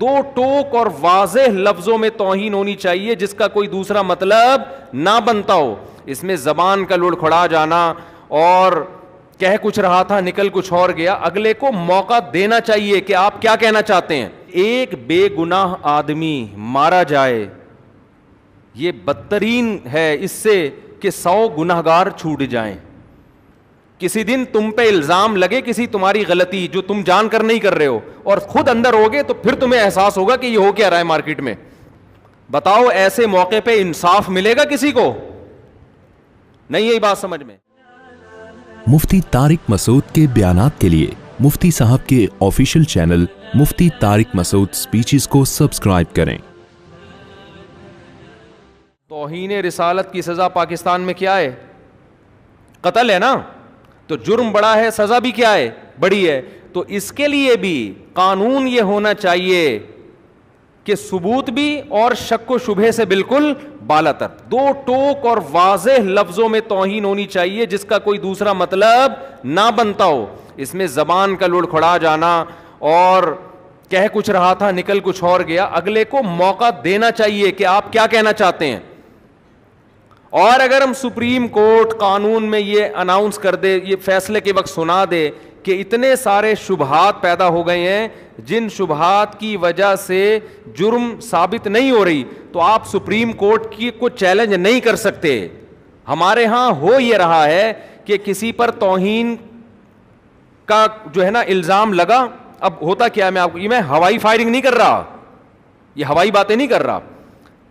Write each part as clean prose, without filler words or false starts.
دو ٹوک اور واضح لفظوں میں توہین ہونی چاہیے جس کا کوئی دوسرا مطلب نہ بنتا ہو. اس میں زبان کا لڑکھڑا جانا اور کہہ کچھ رہا تھا نکل کچھ اور گیا. اگلے کو موقع دینا چاہیے کہ آپ کیا کہنا چاہتے ہیں. ایک بے گناہ آدمی مارا جائے یہ بدترین ہے اس سے کہ 100 گنہگار چھوٹ جائیں. کسی دن تم پہ الزام لگے کسی تمہاری غلطی جو تم جان کر نہیں کر رہے ہو اور خود اندر ہوگے تو پھر تمہیں احساس ہوگا کہ یہ ہو کیا رہا ہے مارکیٹ میں. بتاؤ ایسے موقع پہ انصاف ملے گا کسی کو؟ نہیں. یہی بات سمجھ میں. مفتی طارق مسعود کے بیانات کے لیے مفتی صاحب کے آفیشیل چینل مفتی طارق مسعود سپیچز کو سبسکرائب کریں. توہین رسالت کی سزا پاکستان میں کیا ہے؟ قتل ہے نا. تو جرم بڑا ہے, سزا بھی کیا ہے؟ بڑی ہے. تو اس کے لیے بھی قانون یہ ہونا چاہیے کہ ثبوت بھی اور شک و شبہے سے بالکل بالا تر. دو ٹوک اور واضح لفظوں میں توہین ہونی چاہیے جس کا کوئی دوسرا مطلب نہ بنتا ہو. اس میں زبان کا لڑکھڑا جانا اور کہہ کچھ رہا تھا نکل کچھ اور گیا. اگلے کو موقع دینا چاہیے کہ آپ کیا کہنا چاہتے ہیں. اور اگر ہم سپریم کورٹ قانون میں یہ اناؤنس کر دے, یہ فیصلے کے وقت سنا دے کہ اتنے سارے شبہات پیدا ہو گئے ہیں جن شبہات کی وجہ سے جرم ثابت نہیں ہو رہی, تو آپ سپریم کورٹ کی کو چیلنج نہیں کر سکتے. ہمارے ہاں ہو یہ رہا ہے کہ کسی پر توہین کا جو ہے نا الزام لگا. اب ہوتا کیا ہے, میں آپ کو, یہ میں ہوائی فائرنگ نہیں کر رہا, یہ ہوائی باتیں نہیں کر رہا.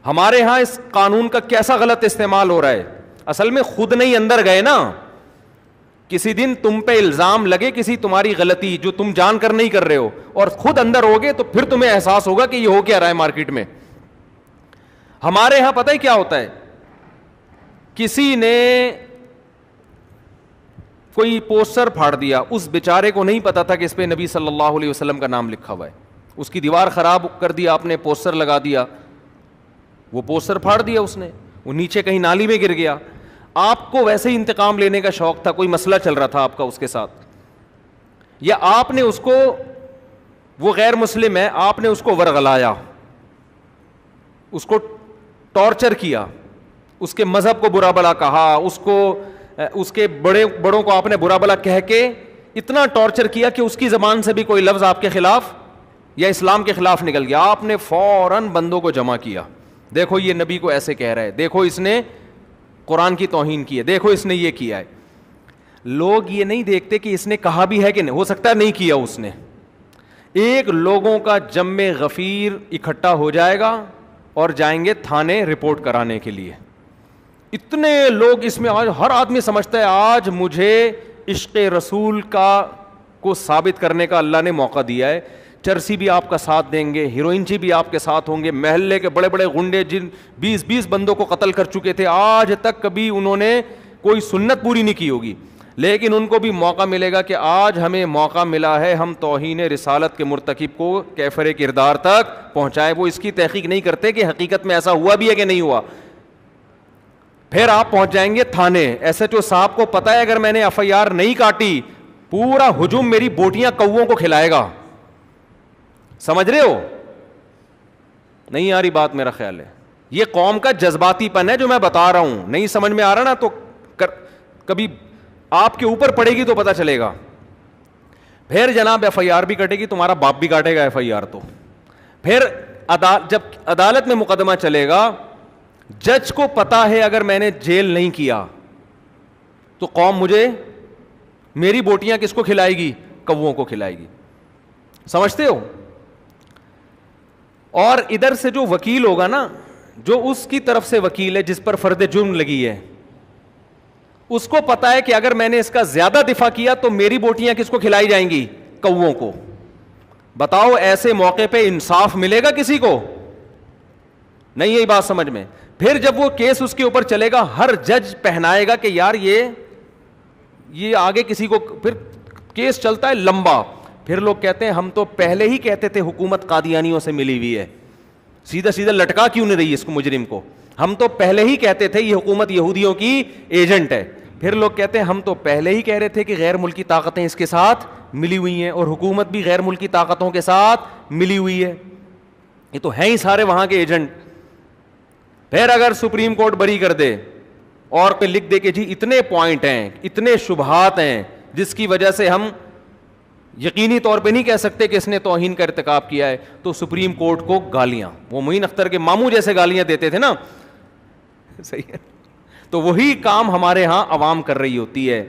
ہمارے ہاں اس قانون کا کیسا غلط استعمال ہو رہا ہے. اصل میں خود نہیں اندر گئے نا. کسی دن تم پہ الزام لگے کسی تمہاری غلطی جو تم جان کر نہیں کر رہے ہو اور خود اندر ہوگے تو پھر تمہیں احساس ہوگا کہ یہ ہو کیا رہا ہے مارکیٹ میں. ہمارے ہاں پتہ ہی کیا ہوتا ہے, کسی نے کوئی پوسٹر پھاڑ دیا, اس بیچارے کو نہیں پتا تھا کہ اس پہ نبی صلی اللہ علیہ وسلم کا نام لکھا ہوا ہے. اس کی دیوار خراب کر دیا آپ نے, پوسٹر لگا دیا, وہ پوسٹر پھاڑ دیا اس نے, وہ نیچے کہیں نالی میں گر گیا. آپ کو ویسے ہی انتقام لینے کا شوق تھا, کوئی مسئلہ چل رہا تھا آپ کا اس کے ساتھ, یا آپ نے اس کو, وہ غیر مسلم ہے, آپ نے اس کو ورغلایا, اس کو ٹارچر کیا, اس کے مذہب کو برا بلا کہا, اس کے بڑوں کو آپ نے برا بلا کہہ کے اتنا ٹارچر کیا کہ اس کی زبان سے بھی کوئی لفظ آپ کے خلاف یا اسلام کے خلاف نکل گیا. آپ نے فوراً بندوں کو جمع کیا, دیکھو یہ نبی کو ایسے کہہ رہا ہے, دیکھو اس نے قرآن کی توہین کی ہے, دیکھو اس نے یہ کیا ہے. لوگ یہ نہیں دیکھتے کہ اس نے کہا بھی ہے کہ نہیں, ہو سکتا ہے نہیں کیا اس نے. ایک لوگوں کا جم غفیر اکٹھا ہو جائے گا اور جائیں گے تھانے رپورٹ کرانے کے لیے. اتنے لوگ اس میں, آج ہر آدمی سمجھتا ہے آج مجھے عشق رسول کو ثابت کرنے کا اللہ نے موقع دیا ہے. چرسی بھی آپ کا ساتھ دیں گے, ہیروئنچی بھی آپ کے ساتھ ہوں گے, محلے کے بڑے بڑے گنڈے جن 20 بندوں کو قتل کر چکے تھے, آج تک کبھی انہوں نے کوئی سنت پوری نہیں کی ہوگی, لیکن ان کو بھی موقع ملے گا کہ آج ہمیں موقع ملا ہے ہم توہین رسالت کے مرتکب کو کیفر کردار تک پہنچائے. وہ اس کی تحقیق نہیں کرتے کہ حقیقت میں ایسا ہوا بھی ہے کہ نہیں ہوا. پھر آپ پہنچ جائیں گے تھانے, ایس ایچ او صاحب کو پتا ہے اگر میں نے ایف آئی آر نہیں کاٹی پورا ہجوم میری بوٹیاں کووں کو کھلائے گا. سمجھ رہے ہو؟ نہیں آ رہی بات, میرا خیال ہے یہ قوم کا جذباتی پن ہے جو میں بتا رہا ہوں. نہیں سمجھ میں آ رہا نا تو کبھی آپ کے اوپر پڑے گی تو پتا چلے گا. پھر جناب ایف آئی آر بھی کٹے گی, تمہارا باپ بھی کاٹے گا ایف آئی آر. تو پھر جب عدالت میں مقدمہ چلے گا, جج کو پتا ہے اگر میں نے جیل نہیں کیا تو قوم مجھے, میری بوٹیاں کس کو کھلائے گی؟ کووں کو کھلائے گی. سمجھتے ہو؟ اور ادھر سے جو وکیل ہوگا نا, جو اس کی طرف سے وکیل ہے جس پر فرد جرم لگی ہے, اس کو پتا ہے کہ اگر میں نے اس کا زیادہ دفاع کیا تو میری بوٹیاں کس کو کھلائی جائیں گی؟ کووں کو. بتاؤ ایسے موقع پہ انصاف ملے گا کسی کو؟ نہیں. یہی بات سمجھ میں. پھر جب وہ کیس اس کے اوپر چلے گا, ہر جج پہنائے گا کہ یار یہ آگے کسی کو, پھر کیس چلتا ہے لمبا. پھر لوگ کہتے ہیں ہم تو پہلے ہی کہتے تھے حکومت قادیانیوں سے ملی ہوئی ہے, سیدھا لٹکا کیوں نہیں رہی اس کو مجرم کو؟ ہم تو پہلے ہی کہتے تھے یہ حکومت یہودیوں کی ایجنٹ ہے. پھر لوگ کہتے ہیں ہم تو پہلے ہی کہہ رہے تھے کہ غیر ملکی طاقتیں اس کے ساتھ ملی ہوئی ہیں اور حکومت بھی غیر ملکی طاقتوں کے ساتھ ملی ہوئی ہے. یہ تو ہیں ہی سارے وہاں کے ایجنٹ. پھر اگر سپریم کورٹ بری کر دے اور لکھ دے کہ جی اتنے پوائنٹ ہیں, اتنے شبہات ہیں جس کی وجہ سے ہم یقینی طور پہ نہیں کہہ سکتے کہ اس نے توہین کا ارتکاب کیا ہے, تو سپریم کورٹ کو گالیاں, وہ معین اختر کے ماموں جیسے گالیاں دیتے تھے نا, صحیح ہے, تو وہی کام ہمارے ہاں عوام کر رہی ہوتی ہے.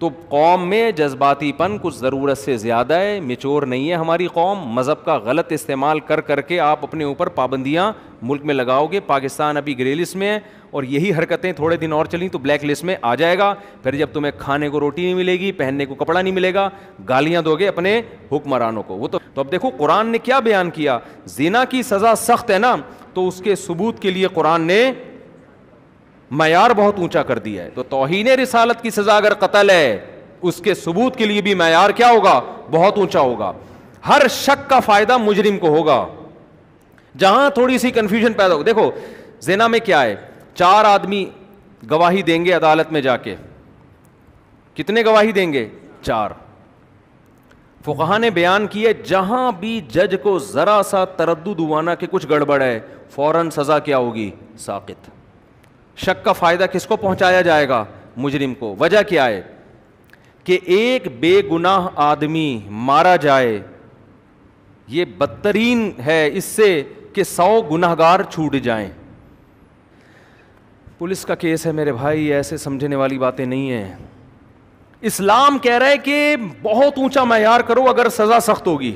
تو قوم میں جذباتی پن کچھ ضرورت سے زیادہ ہے, میچور نہیں ہے ہماری قوم. مذہب کا غلط استعمال کر کر کے آپ اپنے اوپر پابندیاں ملک میں لگاؤ گے. پاکستان ابھی گرے لسٹ میں ہے, اور یہی حرکتیں تھوڑے دن اور چلیں تو بلیک لسٹ میں آ جائے گا. پھر جب تمہیں کھانے کو روٹی نہیں ملے گی, پہننے کو کپڑا نہیں ملے گا, گالیاں دو گے اپنے حکمرانوں کو. وہ تو اب دیکھو قرآن نے کیا بیان کیا, زنا کی سزا سخت ہے نا, تو اس کے ثبوت کے لیے قرآن نے معیار بہت اونچا کر دیا ہے. تو توہین رسالت کی سزا اگر قتل ہے, اس کے ثبوت کے لیے بھی معیار کیا ہوگا, بہت اونچا ہوگا. ہر شک کا فائدہ مجرم کو ہوگا. جہاں تھوڑی سی کنفیوژن پیدا ہو, دیکھو زنا میں کیا ہے, 4 آدمی گواہی دیں گے عدالت میں جا کے, کتنے گواہی دیں گے, 4. فقہاء نے بیان کیے جہاں بھی جج کو ذرا سا تردد ہوا نا کہ کچھ گڑبڑ ہے, فوراً سزا کیا ہوگی, ساقط. شک کا فائدہ کس کو پہنچایا جائے گا, مجرم کو. وجہ کیا ہے کہ ایک بے گناہ آدمی مارا جائے, یہ بدترین ہے اس سے کہ 100 گنہگار چھوٹ جائیں. پولیس کا کیس ہے میرے بھائی, ایسے سمجھنے والی باتیں نہیں ہیں. اسلام کہہ رہا ہے کہ بہت اونچا معیار کرو اگر سزا سخت ہوگی,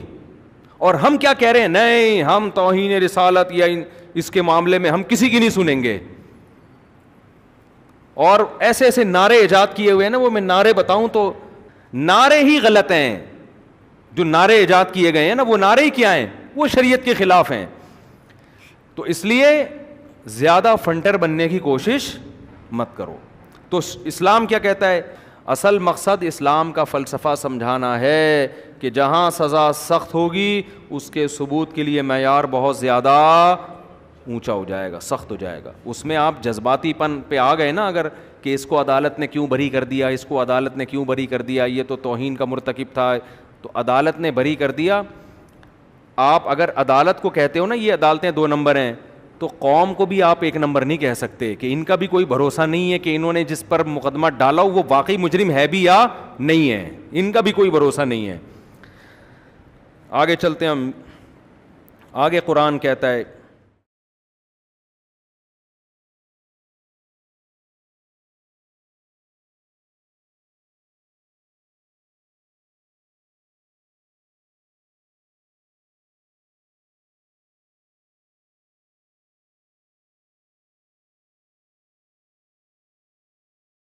اور ہم کیا کہہ رہے ہیں, نہیں ہم توہین رسالت یا اس کے معاملے میں ہم کسی کی نہیں سنیں گے. اور ایسے ایسے نعرے ایجاد کیے ہوئے ہیں نا, وہ میں نعرے بتاؤں تو نعرے ہی غلط ہیں. جو نعرے ایجاد کیے گئے ہیں نا, وہ نعرے ہی کیا ہیں, وہ شریعت کے خلاف ہیں. تو اس لیے زیادہ فنٹر بننے کی کوشش مت کرو. تو اسلام کیا کہتا ہے, اصل مقصد اسلام کا فلسفہ سمجھانا ہے کہ جہاں سزا سخت ہوگی اس کے ثبوت کے لیے معیار بہت زیادہ اونچا ہو جائے گا, سخت ہو جائے گا. اس میں آپ جذباتی پن پہ آ گئے نا, اگر کہ اس کو عدالت نے کیوں بری کر دیا, اس کو عدالت نے کیوں بری کر دیا, یہ تو توہین کا مرتکب تھا, تو عدالت نے بری کر دیا. آپ اگر عدالت کو کہتے ہو نا یہ عدالتیں 2 نمبر ہیں, تو قوم کو بھی آپ 1 نمبر نہیں کہہ سکتے کہ ان کا بھی کوئی بھروسہ نہیں ہے کہ انہوں نے جس پر مقدمہ ڈالا ہو وہ واقعی مجرم ہے بھی یا نہیں ہے, ان کا بھی کوئی بھروسہ نہیں ہے. آگے چلتے ہیں ہم. آگے قرآن کہتا ہے